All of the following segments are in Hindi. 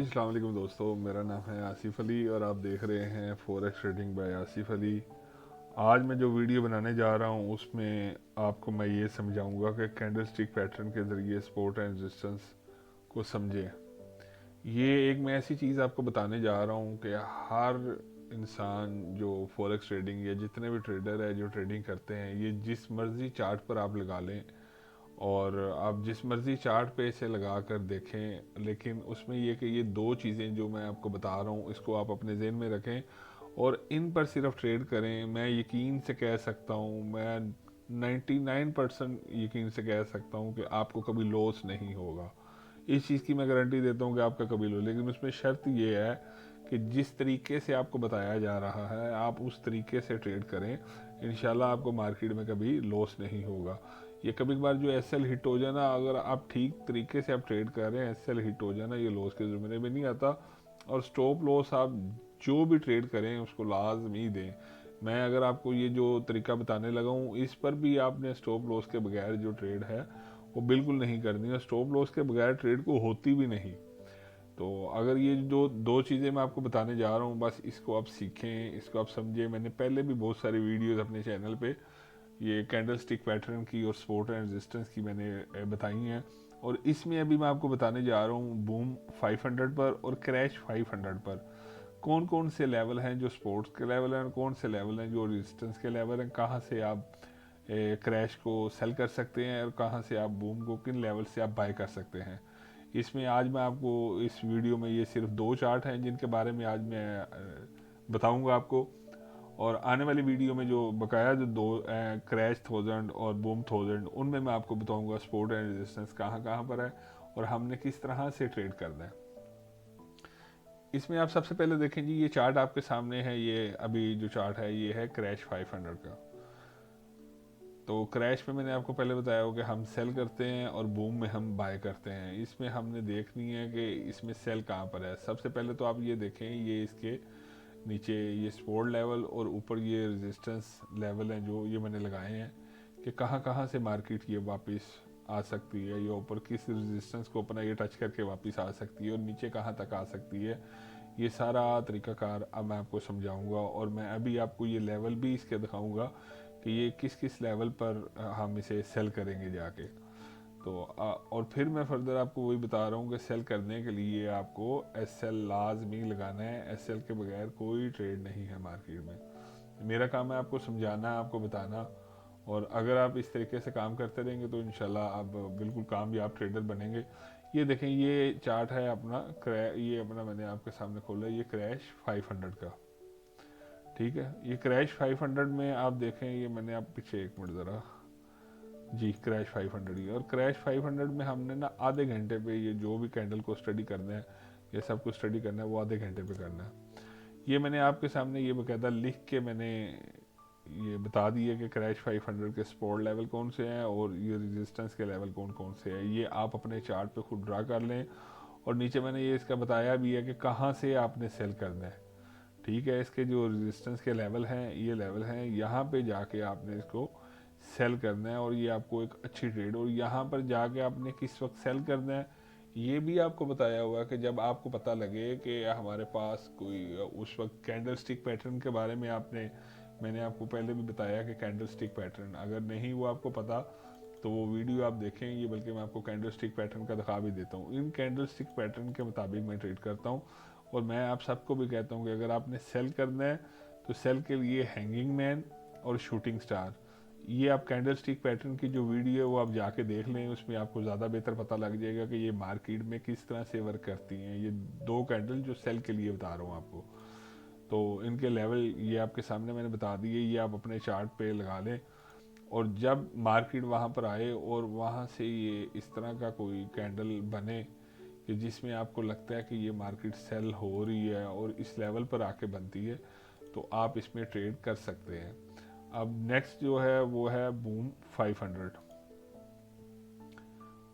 अस्सलाम वालेकुम दोस्तों, मेरा नाम है आसिफ अली और आप देख रहे हैं forex trading by Asif Ali. आज मैं जो वीडियो बनाने जा रहा हूं उसमें आपको मैं ये समझाऊंगा कि कैंडलस्टिक पैटर्न के ज़रिए सपोर्ट एंड रेजिस्टेंस को समझें। ये एक मैं ऐसी चीज़ आपको बताने जा रहा हूं कि हर इंसान जो फॉरेक्स ट्रेडिंग या जितने भी ट्रेडर है जो ट्रेडिंग करते हैं, ये जिस मर्ज़ी चार्ट पर आप लगा लें और आप जिस मर्ज़ी चार्ट पे इसे लगा कर देखें, लेकिन उसमें ये कि ये दो चीज़ें जो मैं आपको बता रहा हूँ इसको आप अपने जहन में रखें और इन पर सिर्फ ट्रेड करें। मैं यकीन से कह सकता हूँ, मैं 99% यकीन से कह सकता हूँ कि आपको कभी लॉस नहीं होगा। इस चीज़ की मैं गारंटी देता हूँ कि आपका कभी लॉस, लेकिन उसमें शर्त ये है कि जिस तरीके से आपको बताया जा रहा है आप उस तरीके से ट्रेड करें। इंशाल्लाह आपको मार्केट में कभी लॉस नहीं होगा। ये कभी कभार जो एसएल हिट हो जाना, अगर आप ठीक तरीके से आप ट्रेड कर रहे हैं, एसएल हिट हो जाना ये लॉस के ज़ुमरे में नहीं आता। और स्टॉप लॉस आप जो भी ट्रेड करें उसको लाजमी दें। मैं अगर आपको ये जो तरीका बताने लगा हूँ इस पर भी आपने स्टॉप लॉस के बगैर जो ट्रेड है वो बिल्कुल नहीं करनी है। स्टॉप लॉस के बगैर ट्रेड को होती भी नहीं। तो अगर ये जो दो चीज़ें मैं आपको बताने जा रहा हूँ, बस इसको आप सीखें, इसको आप समझें। मैंने पहले भी बहुत सारी वीडियोस अपने चैनल पे ये कैंडल स्टिक पैटर्न की और सपोर्ट एंड रेजिस्टेंस की मैंने बताई हैं, और इसमें अभी मैं आपको बताने जा रहा हूँ बूम 500 पर और क्रैश 500 पर कौन कौन से लेवल हैं जो स्पोर्ट्स के लेवल हैं और कौन से लेवल हैं जो रेजिस्टेंस के लेवल हैं। कहाँ से आप क्रैश को सेल कर सकते हैं और कहाँ से आप बूम को किन लेवल से आप बाय कर सकते हैं। इसमें आज मैं आपको इस वीडियो में ये सिर्फ दो चार्ट हैं जिनके बारे में आज मैं बताऊंगा आपको। और आने वाली वीडियो में जो बकाया जो दो क्रैश 1000 और बूम 1000 उनमें मैं आपको बताऊंगा सपोर्ट एंड रेजिस्टेंस कहाँ कहाँ पर है और हमने किस तरह से ट्रेड करना है। इसमें आप सबसे पहले देखें जी, ये चार्ट आपके सामने है। ये अभी जो चार्ट है ये है क्रैश 500 का। तो क्रैश में मैंने आपको पहले बताया हो कि हम सेल करते हैं और बूम में हम बाय करते हैं। इसमें हमने देखनी है कि इसमें सेल कहाँ पर है। सबसे पहले तो आप ये देखें, ये इसके नीचे ये सपोर्ट लेवल और ऊपर ये रेजिस्टेंस लेवल हैं जो ये मैंने लगाए हैं कि कहाँ कहाँ से मार्केट ये वापस आ सकती है, या ऊपर किस रेजिस्टेंस को अपना ये टच करके वापस आ सकती है और नीचे कहाँ तक आ सकती है। ये सारा तरीकाकार अब मैं आपको समझाऊंगा और मैं अभी आपको ये लेवल भी इसके दिखाऊंगा कि ये किस किस लेवल पर हम इसे सेल करेंगे जाके। तो और फिर मैं फर्दर आपको वही बता रहा हूँ कि सेल करने के लिए आपको एस एल लाजमी लगाना है। एस एल के बगैर कोई ट्रेड नहीं है मार्केट में। मेरा काम है आपको समझाना, आपको बताना, और अगर आप इस तरीके से काम करते रहेंगे तो इंशाल्लाह आप बिल्कुल कामयाब ट्रेडर बनेंगे। ये देखें, ये चार्ट है अपना ये अपना मैंने आपके सामने खोला, ये क्रैश 500 का। ठीक है, ये क्रैश 500 में आप देखें, ये मैंने आप पीछे एक मिनट ज़रा जी, क्रैश 500 ही। और क्रैश 500 में हमने ना आधे घंटे पे ये जो भी कैंडल को स्टडी करना है, ये सब कुछ स्टडी करना है, वो आधे घंटे पे करना है। ये मैंने आपके सामने ये बकायदा लिख के मैंने ये बता दिया कि क्रैश 500 के सपोर्ट लेवल कौन से हैं और ये रेजिस्टेंस के लेवल कौन कौन से हैं। ये आप अपने चार्ट पे खुद ड्रा कर लें, और नीचे मैंने ये इसका बताया भी है कि कहाँ से आपने सेल करना है। ठीक है, इसके जो रेजिस्टेंस के लेवल हैं ये लेवल हैं, यहाँ पे जाके आपने इसको सेल करना है और ये आपको एक अच्छी ट्रेड, और यहाँ पर जाके आपने किस वक्त सेल करना है ये भी आपको बताया हुआ कि जब आपको पता लगे कि हमारे पास कोई उस वक्त कैंडल स्टिक पैटर्न के बारे में मैंने आपको पहले भी बताया कि कैंडल स्टिक पैटर्न अगर नहीं वो आपको पता तो वो वीडियो आप देखें। ये बल्कि मैं आपको कैंडल स्टिक पैटर्न का दिखा भी देता हूँ। इन कैंडल स्टिक पैटर्न के मुताबिक मैं ट्रेड करता हूँ, और मैं आप सबको भी कहता हूँ कि अगर आपने सेल करना है तो सेल के लिए हैंगिंग मैन और शूटिंग स्टार, ये आप कैंडल स्टिक पैटर्न की जो वीडियो है वो आप जाके देख लें, उसमें आपको ज़्यादा बेहतर पता लग जाएगा कि ये मार्केट में किस तरह से वर्क करती हैं। ये दो कैंडल जो सेल के लिए बता रहा हूँ आपको, तो इनके लेवल ये आपके सामने मैंने बता दिए, ये आप अपने चार्ट पे लगा लें। और जब मार्केट वहाँ पर आए और वहाँ से ये इस तरह का कोई कैंडल बने कि जिसमें आपको लगता है कि ये मार्केट सेल हो रही है और इस लेवल पर आके बनती है, तो आप इसमें ट्रेड कर सकते हैं। अब नेक्स्ट जो है वो है बूम 500।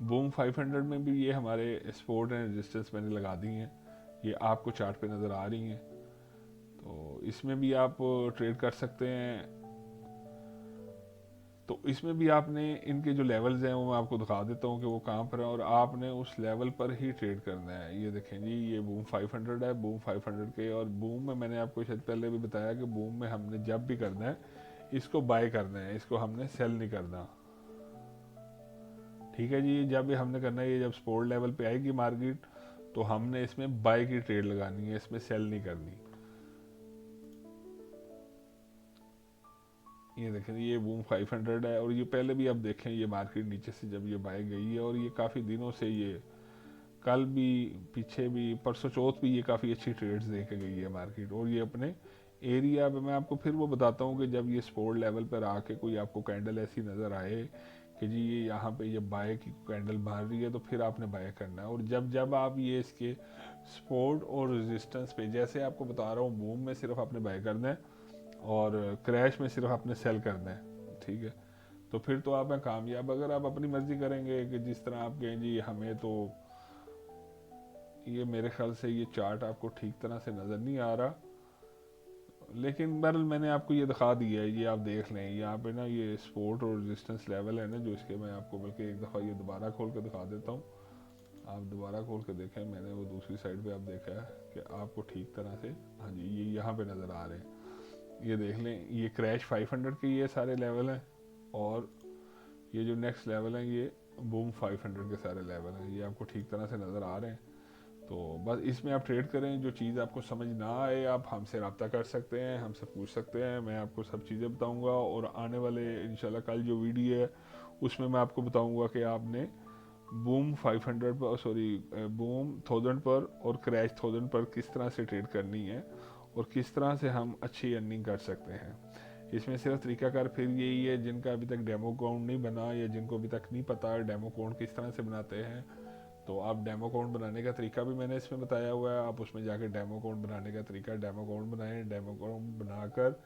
बूम 500 में भी ये हमारे सपोर्ट एंड रेजिस्टेंस मैंने लगा दी हैं, ये आपको चार्ट पे नज़र आ रही हैं। तो इसमें भी आप ट्रेड कर सकते हैं। तो इसमें भी आपने इनके जो लेवल्स हैं वो मैं आपको दिखा देता हूँ कि वो कहाँ पर है, और आपने उस लेवल पर ही ट्रेड करना है। ये देखें जी, ये बूम 500 है, बूम 500 के, और बूम में मैंने आपको शायद पहले भी बताया कि बूम में हमने जब भी करना है इसको बाय करना है, इसको हमने सेल नहीं करना। ठीक है जी, जब भी हमने करना है, ये जब सपोर्ट लेवल पे आएगी मार्केट तो हमने इसमें बाय की ट्रेड लगानी है, इसमें सेल नहीं करनी। ये देखें ये बूम 500 है, और ये पहले भी आप देखें ये मार्केट नीचे से जब ये बाय गई है, और ये काफ़ी दिनों से, ये कल भी, पीछे भी, परसों चौथ भी ये काफ़ी अच्छी ट्रेड्स दे के गई है मार्केट। और ये अपने एरिया पे, मैं आपको फिर वो बताता हूँ कि जब ये सपोर्ट लेवल पर आके कोई आपको कैंडल ऐसी नज़र आए कि जी ये यहाँ पे ये बाय की कैंडल मार रही है, तो फिर आपने बाय करना है। और जब जब आप ये इसके सपोर्ट और रेजिस्टेंस पे, जैसे आपको बता रहा हूँ, बूम में सिर्फ आपने बाय करना है और क्रैश में सिर्फ आपने सेल करना है। ठीक है, तो फिर तो आप हैं कामयाब। अगर आप अपनी मर्जी करेंगे कि जिस तरह आप कहें जी हमें तो, ये मेरे ख्याल से ये चार्ट आपको ठीक तरह से नज़र नहीं आ रहा, लेकिन बहरहाल मैंने आपको ये दिखा दिया है, ये आप देख लें। यहाँ पे ना ये सपोर्ट और रेजिस्टेंस लेवल है ना, जो इसके, मैं आपको बल्कि एक दफ़ा ये दोबारा खोल के दिखा देता हूँ। आप दोबारा खोल के देखें, मैंने वो दूसरी साइड पे आप देखा है कि आपको ठीक तरह से, हाँ जी, ये यहाँ पे नज़र आ रहे हैं। ये देख लें, ये क्रैश 500 के ये सारे लेवल हैं, और ये जो नेक्स्ट लेवल है ये बूम 500 के सारे लेवल हैं, ये आपको ठीक तरह से नज़र आ रहे हैं। तो बस इसमें आप ट्रेड करें। जो चीज़ आपको समझ ना आए आप हमसे रब्ता कर सकते हैं, हमसे पूछ सकते हैं, मैं आपको सब चीज़ें बताऊंगा। और आने वाले इंशाल्लाह कल जो वीडियो है उसमें मैं आपको बताऊंगा कि आपने बूम 500 पर, सॉरी, बूम 1000 पर और क्रैश 1000 पर किस तरह से ट्रेड करनी है, और किस तरह से हम अच्छी अर्निंग कर सकते हैं। इसमें सिर्फ तरीकाकार फिर यही है, जिनका अभी तक डेमो अकाउंट नहीं बना या जिनको अभी तक नहीं पता डेमो अकाउंट किस तरह से बनाते हैं, तो आप डेमो अकाउंट बनाने का तरीका भी मैंने इसमें बताया हुआ है। आप उसमें जाकर डेमो अकाउंट बनाने का तरीका, डेमो अकाउंट बनाएं, डेमो अकाउंट बनाकर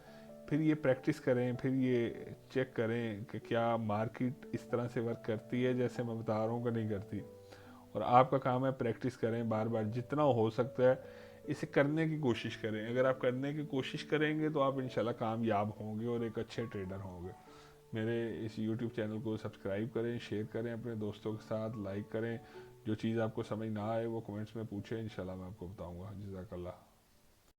फिर ये प्रैक्टिस करें, फिर ये चेक करें कि क्या मार्केट इस तरह से वर्क करती है जैसे मैं बता रहा हूँ कि नहीं करती। और आपका काम है प्रैक्टिस करें, बार बार जितना हो सकता है इसे करने की कोशिश करें। अगर आप करने की कोशिश करेंगे तो आप इंशाल्लाह कामयाब होंगे और एक अच्छे ट्रेडर होंगे। मेरे इस YouTube चैनल को सब्सक्राइब करें, शेयर करें अपने दोस्तों के साथ, लाइक करें। जो चीज़ आपको समझ ना आए वो कमेंट्स में पूछें, इंशाल्लाह मैं आपको बताऊंगा। जज़ाकल्लाह।